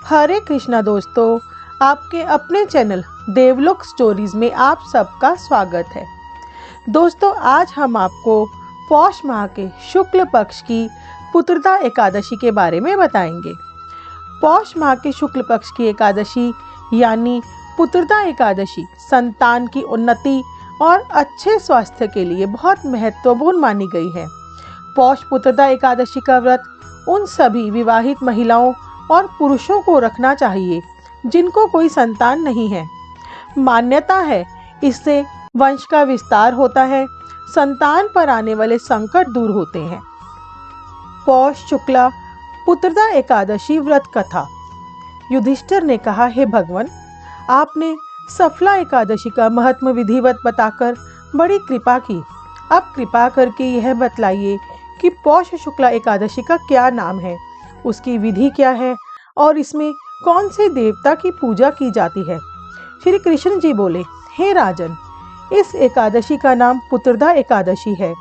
हरे कृष्णा दोस्तों, आपके अपने चैनल देवलोक स्टोरीज में आप सबका स्वागत है। दोस्तों, आज हम आपको पौष माह के शुक्ल पक्ष की पुत्रदा एकादशी के बारे में बताएंगे। पौष माह के शुक्ल पक्ष की एकादशी यानी पुत्रदा एकादशी संतान की उन्नति और अच्छे स्वास्थ्य के लिए बहुत महत्वपूर्ण मानी गई है। पौष पुत्रदा एकादशी का व्रत उन सभी विवाहित महिलाओं और पुरुषों को रखना चाहिए जिनको कोई संतान नहीं है। मान्यता है इससे वंश का विस्तार होता है, संतान पर आने वाले संकट दूर होते हैं। पौष शुक्ला पुत्रदा एकादशी व्रत कथा। युधिष्ठिर ने कहा, हे भगवान, आपने सफला एकादशी का महत्व विधिवत बताकर बड़ी कृपा की। अब कृपा करके यह बतलाइए कि पौष शुक्ला एकादशी का क्या नाम है, उसकी विधि क्या है और इसमें कौन से देवता की पूजा की जाती है। श्री कृष्ण जी बोले, हे राजन, इस एकादशी का नाम पुत्रदा एकादशी है।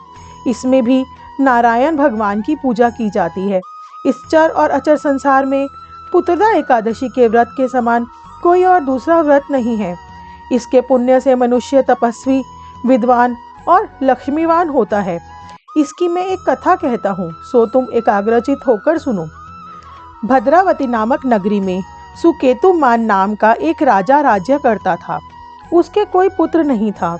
इसमें भी नारायण भगवान की पूजा की जाती है। इस चर और अचर संसार में पुत्रदा एकादशी के व्रत के समान कोई और दूसरा व्रत नहीं है। इसके पुण्य से मनुष्य तपस्वी, विद्वान और लक्ष्मीवान होता है। इसकी मैं एक कथा कहता हूँ, सो तुम एकाग्रचित होकर सुनो। भद्रावती नामक नगरी में सुकेतुमान नाम का एक राजा राज्य करता था। उसके कोई पुत्र नहीं था।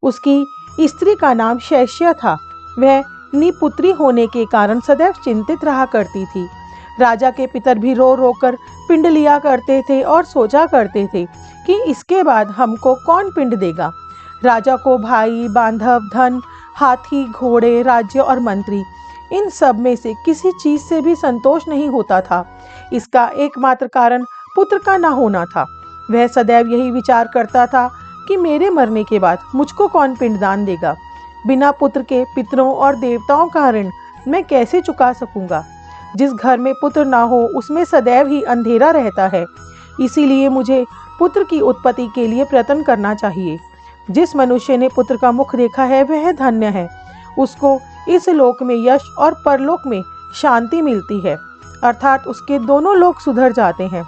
उसकी स्त्री का नाम शैश्या था। वह निपुत्री होने के कारण सदैव चिंतित रहा करती थी। राजा के पितर भी रो रो कर पिंड लिया करते थे और सोचा करते थे कि इसके बाद हमको कौन पिंड देगा। राजा को भाई, बांधव, धन, हाथी, घोड़े, राज्य और मंत्री, इन सब में से किसी चीज से भी संतोष नहीं होता था। इसका एकमात्र कारण पुत्र का ना होना था। वह सदैव यही विचार करता था कि मेरे मरने के बाद मुझको कौन पिंडदान देगा। बिना पुत्र के पितरों और देवताओं का ऋण मैं कैसे चुका सकूंगा। जिस घर में पुत्र ना हो उसमें सदैव ही अंधेरा रहता है। इसीलिए मुझे पुत्र की उत्पत्ति के लिए प्रयत्न करना चाहिए। जिस मनुष्य ने पुत्र का मुख देखा है वह धन्य है। उसको इस लोक में यश और परलोक में शांति मिलती है, अर्थात उसके दोनों लोक सुधर जाते हैं।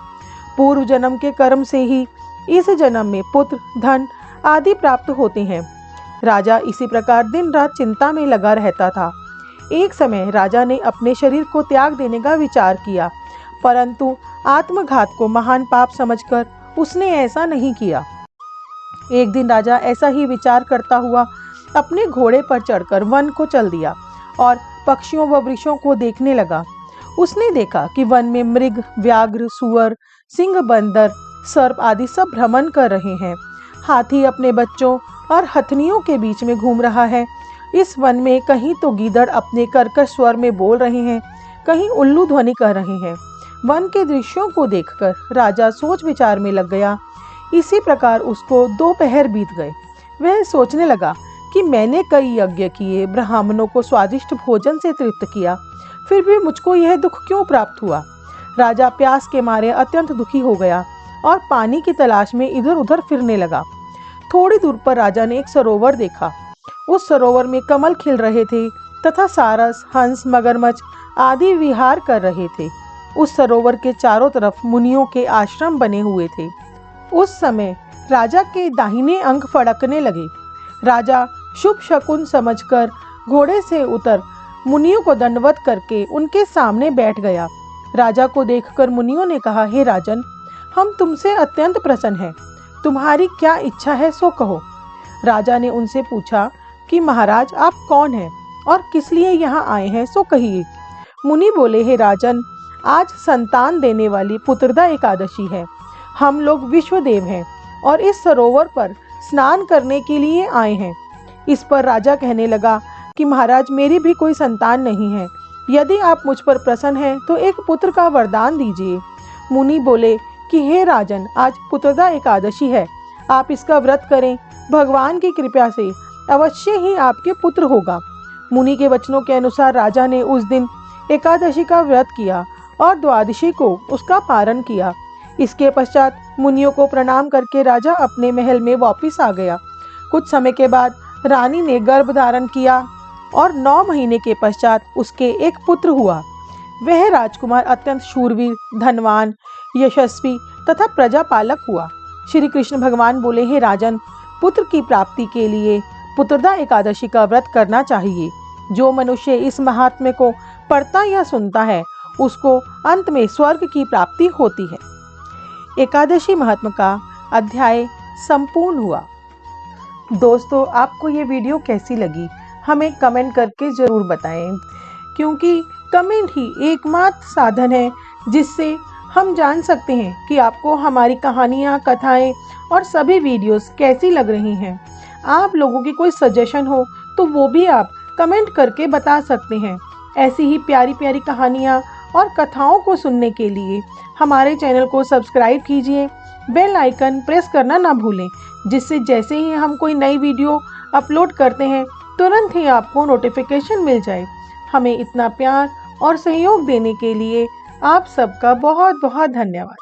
पूर्व जन्म के कर्म से ही इस जन्म में पुत्र, धन आदि प्राप्त होते हैं। राजा इसी प्रकार दिन रात चिंता में लगा रहता था। एक समय राजा ने अपने शरीर को त्याग देने का विचार किया, परंतु आत्मघात को महान पाप समझकर उसने ऐसा नहीं किया। एक दिन राजा ऐसा ही विचार करता हुआ अपने घोड़े पर चढ़कर वन को चल दिया और पक्षियों व वृक्षों को देखने लगा। उसने देखा कि वन में मृग, व्याघ्र, सुअर, सिंह, बंदर, सर्प आदि सब भ्रमण कर रहे हैं। हाथी अपने बच्चों और हथनियों के बीच में घूम रहा है। इस वन में कहीं तो गीदड़ अपने कर्कश स्वर में बोल रहे हैं, कहीं उल्लू ध्वनि कर रहे हैं। वन के दृश्यों को देखकर राजा सोच विचार में लग गया। इसी प्रकार उसको 2 पहर बीत गए। वह सोचने लगा कि मैंने कई यज्ञ किए, ब्राह्मणों को स्वादिष्ट भोजन से तृप्त किया, फिर भी मुझको यह दुख क्यों प्राप्त हुआ। राजा प्यास के मारे अत्यंत दुखी हो गया और पानी की तलाश में इधर उधर फिरने लगा। थोड़ी दूर पर राजा ने एक सरोवर देखा। उस सरोवर में कमल खिल रहे थे तथा सारस, हंस, मगरमच्छ आदि विहार कर रहे थे। उस सरोवर के चारों तरफ मुनियों के आश्रम बने हुए थे। उस समय राजा के दाहिने अंग फड़कने लगे। राजा शुभ शकुन समझकर घोड़े से उतर मुनियों को दंडवत करके उनके सामने बैठ गया। राजा को देखकर मुनियों ने कहा, हे राजन, हम तुमसे अत्यंत प्रसन्न हैं। तुम्हारी क्या इच्छा है सो कहो। राजा ने उनसे पूछा कि महाराज, आप कौन हैं और किस लिए यहाँ आए हैं, सो कहिए। मुनि बोले, हे राजन, आज संतान देने वाली पुत्रदा एकादशी है। हम लोग विश्वदेव हैं और इस सरोवर पर स्नान करने के लिए आए हैं। इस पर राजा कहने लगा कि महाराज, मेरी भी कोई संतान नहीं है। यदि आप मुझ पर प्रसन्न हैं तो एक पुत्र का वरदान दीजिए। मुनि बोले कि हे राजन, आज पुत्रदा एकादशी है, आप इसका व्रत करें। भगवान की कृपा से अवश्य ही आपके पुत्र होगा। मुनि के वचनों के अनुसार राजा ने उस दिन एकादशी का व्रत किया और द्वादशी को उसका पारण किया। इसके पश्चात मुनियों को प्रणाम करके राजा अपने महल में वापस आ गया। कुछ समय के बाद रानी ने गर्भ धारण किया और 9 महीने के पश्चात उसके एक पुत्र हुआ। वह राजकुमार अत्यंत शूरवीर, धनवान, यशस्वी तथा प्रजापालक हुआ। श्री कृष्ण भगवान बोले, हे राजन, पुत्र की प्राप्ति के लिए पुत्रदा एकादशी का व्रत करना चाहिए। जो मनुष्य इस महात्म्य को पढ़ता या सुनता है उसको अंत में स्वर्ग की प्राप्ति होती है। एकादशी महात्म्य का अध्याय संपूर्ण हुआ। दोस्तों, आपको ये वीडियो कैसी लगी हमें कमेंट करके ज़रूर बताएं, क्योंकि कमेंट ही एकमात्र साधन है जिससे हम जान सकते हैं कि आपको हमारी कहानियाँ, कथाएं और सभी वीडियोस कैसी लग रही हैं। आप लोगों की कोई सजेशन हो तो वो भी आप कमेंट करके बता सकते हैं। ऐसी ही प्यारी प्यारी कहानियाँ और कथाओं को सुनने के लिए हमारे चैनल को सब्सक्राइब कीजिए, बेल आइकन प्रेस करना ना भूलें, जिससे जैसे ही हम कोई नई वीडियो अपलोड करते हैं तुरंत ही आपको नोटिफिकेशन मिल जाए। हमें इतना प्यार और सहयोग देने के लिए आप सबका बहुत बहुत धन्यवाद।